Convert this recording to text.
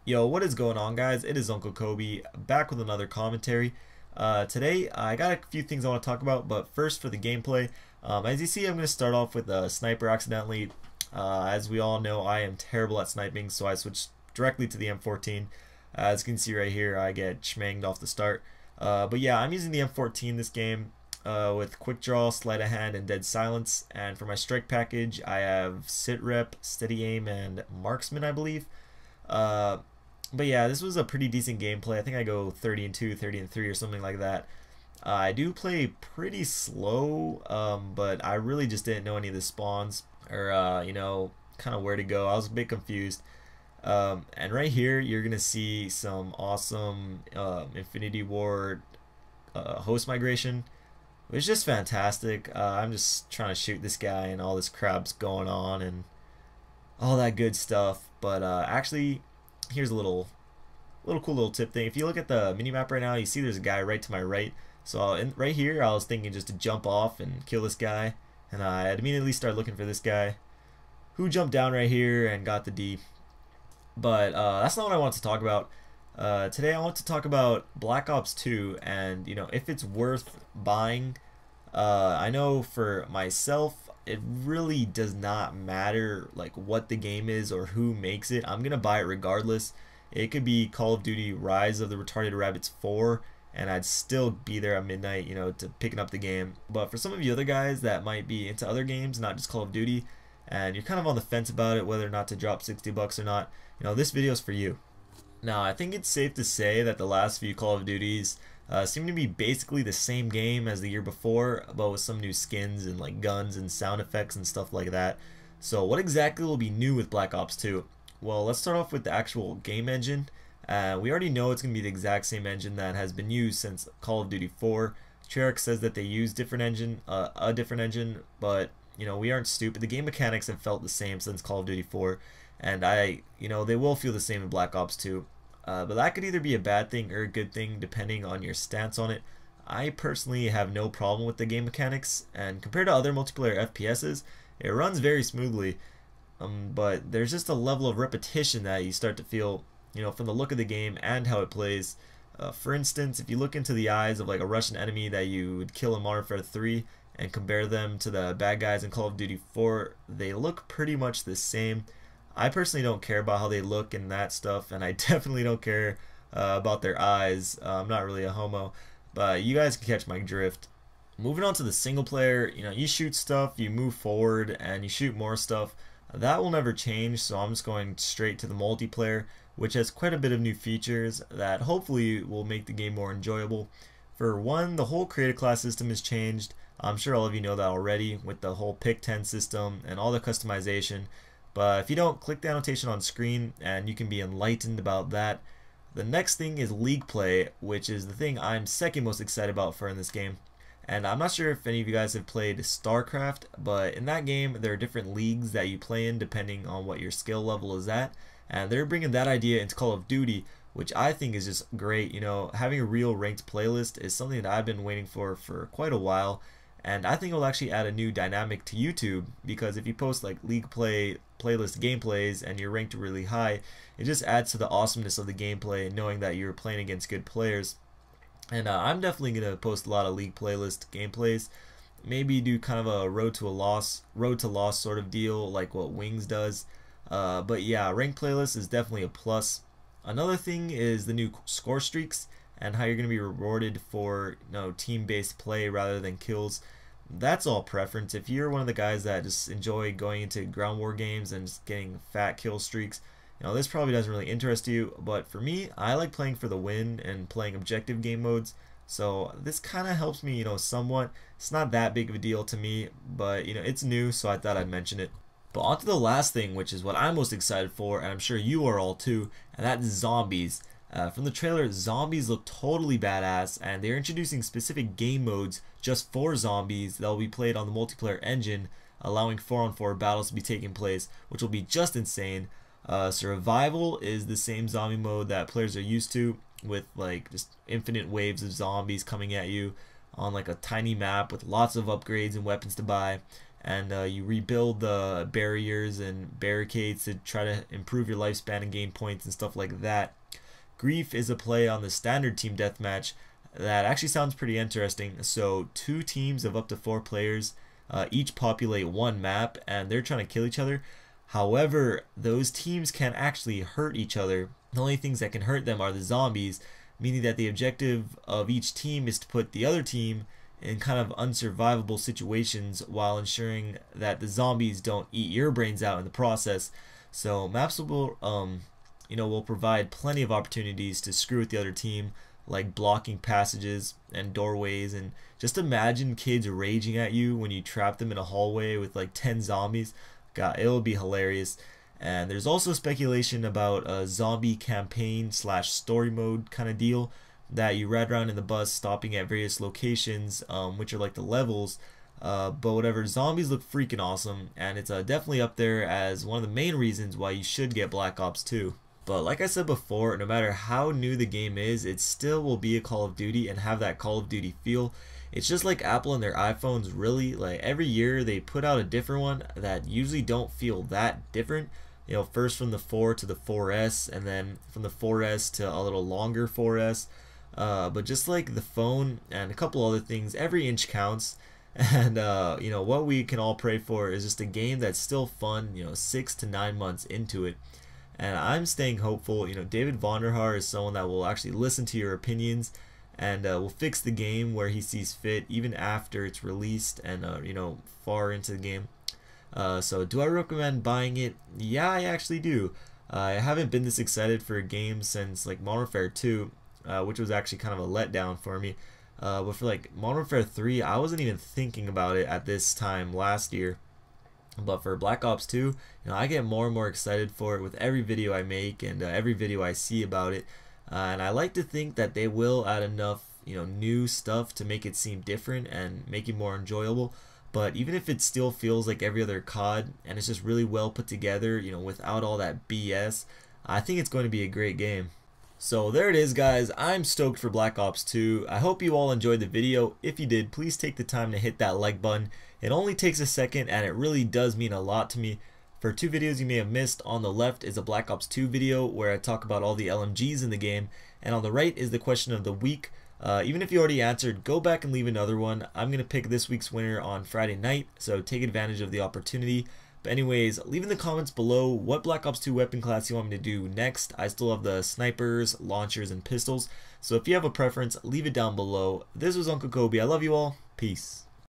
Yo, what is going on, guys? It is Uncle Kobe back with another commentary. Today, I got a few things I want to talk about, but first for the gameplay. As you see, I'm going to start off with a sniper accidentally. As we all know, I am terrible at sniping, so I switched directly to the M14. As you can see right here, I get schmanged off the start. But yeah, I'm using the M14 this game with quick draw, sleight of hand, and dead silence. And for my strike package, I have sit rep, steady aim, and marksman, I believe. But yeah, this was a pretty decent gameplay. I think I go 30-2, 30-3 or something like that. I do play pretty slow, but I really just didn't know any of the spawns or kind of where to go. I was a bit confused. And right here, you're gonna see some awesome Infinity Ward host migration. It was just fantastic. I'm just trying to shoot this guy, and all this crap's going on, and all that good stuff. But actually, here's a little cool little tip thing. If you look at the minimap right now, you see there's a guy right to my right. So right here, I was thinking just to jump off and kill this guy, and I immediately started looking for this guy, who jumped down right here and got the D. But that's not what I want to talk about. Today I want to talk about Black Ops 2 and if it's worth buying. I know for myself it really does not matter like what the game is or who makes it. I'm gonna buy it regardless. It could be Call of Duty Rise of the Retarded Rabbits 4 and I'd still be there at midnight, to picking up the game. But for some of you other guys that might be into other games, not just Call of Duty, and you're kind of on the fence about it, whether or not to drop 60 bucks or not, this video is for you. Now, I think it's safe to say that the last few Call of Duties seem to be basically the same game as the year before, but with some new skins and like guns and sound effects and stuff like that. So what exactly will be new with Black Ops 2? Well, let's start off with the actual game engine. We already know it's going to be the exact same engine that has been used since Call of Duty 4. Treyarch says that they use a different engine, but we aren't stupid. The game mechanics have felt the same since Call of Duty 4, and they will feel the same in Black Ops 2. But that could either be a bad thing or a good thing depending on your stance on it. I personally have no problem with the game mechanics, and compared to other multiplayer FPSs, it runs very smoothly. But there's just a level of repetition that you start to feel, from the look of the game and how it plays. For instance, if you look into the eyes of like a Russian enemy that you would kill in Modern Warfare 3 and compare them to the bad guys in Call of Duty 4, they look pretty much the same. I personally don't care about how they look and that stuff, and I definitely don't care about their eyes. I'm not really a homo, but you guys can catch my drift. Moving on to the single player, you shoot stuff, you move forward, and you shoot more stuff. That will never change, so I'm just going straight to the multiplayer, which has quite a bit of new features that hopefully will make the game more enjoyable. For one, the whole creative class system has changed. I'm sure all of you know that already, with the whole pick 10 system and all the customization. But if you don't, click the annotation on screen and you can be enlightened about that. The next thing is league play, which is the thing I'm second most excited about for in this game. And I'm not sure if any of you guys have played StarCraft, but in that game there are different leagues that you play in depending on what your skill level is at. And they're bringing that idea into Call of Duty, which I think is just great. Having a real ranked playlist is something that I've been waiting for quite a while. And I think it'll actually add a new dynamic to YouTube, because if you post like league play playlist gameplays and you're ranked really high, it just adds to the awesomeness of the gameplay, knowing that you're playing against good players. And I'm definitely gonna post a lot of league playlist gameplays. Maybe do kind of a road to loss sort of deal, like what Wings does. But yeah, ranked playlist is definitely a plus. Another thing is the new score streaks and how you're going to be rewarded for team-based play rather than kills. That's all preference. If you're one of the guys that just enjoy going into ground war games and just getting fat kill streaks, this probably doesn't really interest you. But for me, I like playing for the win and playing objective game modes. So this kind of helps me, somewhat. It's not that big of a deal to me, but it's new, so I thought I'd mention it. But on to the last thing, which is what I'm most excited for, and I'm sure you are all too, and that's zombies. From the trailer, zombies look totally badass, and they're introducing specific game modes just for zombies that will be played on the multiplayer engine, allowing 4-on-4 battles to be taking place, which will be just insane. Survival is the same zombie mode that players are used to, with like just infinite waves of zombies coming at you on like a tiny map with lots of upgrades and weapons to buy. and you rebuild the barriers and barricades to try to improve your lifespan and gain points and stuff like that. Grief is a play on the standard team deathmatch that actually sounds pretty interesting. So 2 teams of up to 4 players each populate one map, and they're trying to kill each other. However, those teams can actually hurt each other. The only things that can hurt them are the zombies, meaning that the objective of each team is to put the other team in kind of unsurvivable situations while ensuring that the zombies don't eat your brains out in the process. So maps will provide plenty of opportunities to screw with the other team, like blocking passages and doorways. And just imagine kids raging at you when you trap them in a hallway with like 10 zombies. God, it'll be hilarious. And there's also speculation about a zombie campaign / story mode kind of deal that you ride around in the bus stopping at various locations, which are like the levels. But whatever, zombies look freaking awesome, and it's definitely up there as one of the main reasons why you should get Black Ops 2. But like I said before, no matter how new the game is, it still will be a Call of Duty and have that Call of Duty feel. It's just like Apple and their iPhones, really. Like every year they put out a different one that usually don't feel that different. You know, first from the 4 to the 4S, and then from the 4S to a little longer 4S. But just like the phone and a couple other things, every inch counts. And what we can all pray for is just a game that's still fun, 6 to 9 months into it. And I'm staying hopeful. David Vonderhaar is someone that will actually listen to your opinions and will fix the game where he sees fit, even after it's released and far into the game. So do I recommend buying it? Yeah, I actually do. I haven't been this excited for a game since like Modern Warfare 2, which was actually kind of a letdown for me. But for like Modern Warfare 3, I wasn't even thinking about it at this time last year. But for Black Ops 2, I get more and more excited for it with every video I make and every video I see about it. And I like to think that they will add enough, new stuff to make it seem different and make it more enjoyable. But even if it still feels like every other COD and it's just really well put together, without all that BS, I think it's going to be a great game. So there it is, guys. I'm stoked for Black Ops 2. I hope you all enjoyed the video. If you did, please take the time to hit that like button. It only takes a second and it really does mean a lot to me. For 2 videos you may have missed, on the left is a Black Ops 2 video where I talk about all the LMGs in the game, and on the right is the question of the week. Even if you already answered, go back and leave another one. I'm going to pick this week's winner on Friday night, so take advantage of the opportunity. But anyways, leave in the comments below what Black Ops 2 weapon class you want me to do next. I still have the snipers, launchers, and pistols, so if you have a preference, leave it down below. This was Uncle Kobe. I love you all. Peace.